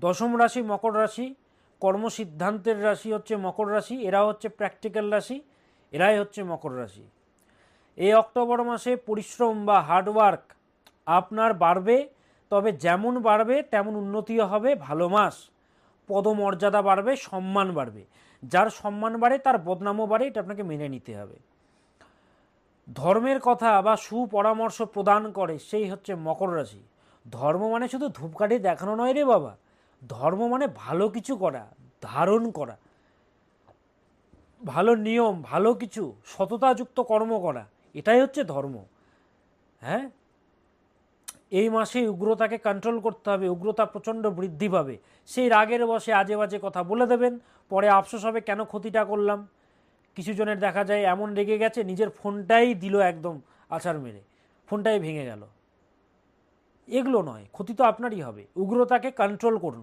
দশম রাশি মকর রাশি, কর্মসিদ্ধান্তের রাশি হচ্ছে মকর রাশি, এরা হচ্ছে প্র্যাকটিক্যাল রাশি, এরাই হচ্ছে মকর রাশি। এই অক্টোবর মাসে পরিশ্রম বা হার্ডওয়ার্ক আপনার বাড়বে, তবে যেমন বাড়বে তেমন উন্নতিও হবে। ভালো মাস, পদমর্যাদা বাড়বে, সম্মান বাড়বে। যার সম্মান বাড়ে তার বদনামও বাড়ে, এটা আপনাকে মেনে নিতে হবে। ধর্মের কথা বা সুপরামর্শ প্রদান করে সেই হচ্ছে মকর রাশি। ধর্ম মানে শুধু ধূপকাঠি দেখানো নয় রে বাবা, ধর্ম মানে ভালো কিছু করা, ধারণ করা, ভালো নিয়ম, ভালো কিছু সততাযুক্ত কর্ম করা, এটাই হচ্ছে ধর্ম। হ্যাঁ, এই মাসে উগ্রতাকে কন্ট্রোল করতে হবে, উগ্রতা প্রচণ্ড বৃদ্ধি পাবে। সেই রাগের বশে আজে বাজে কথা বলে দেবেন, পরে আফসোস হবে কেন ক্ষতিটা করলাম। কিছু জনের দেখা যায় এমন রেগে গেছে নিজের ফোনটাই দিল একদম আছাড় মেরে, ফোনটাই ভেঙে গেল। এগুলো নয়, ক্ষতি তো আপনারই হবে। উগ্রতাকে কন্ট্রোল করুন।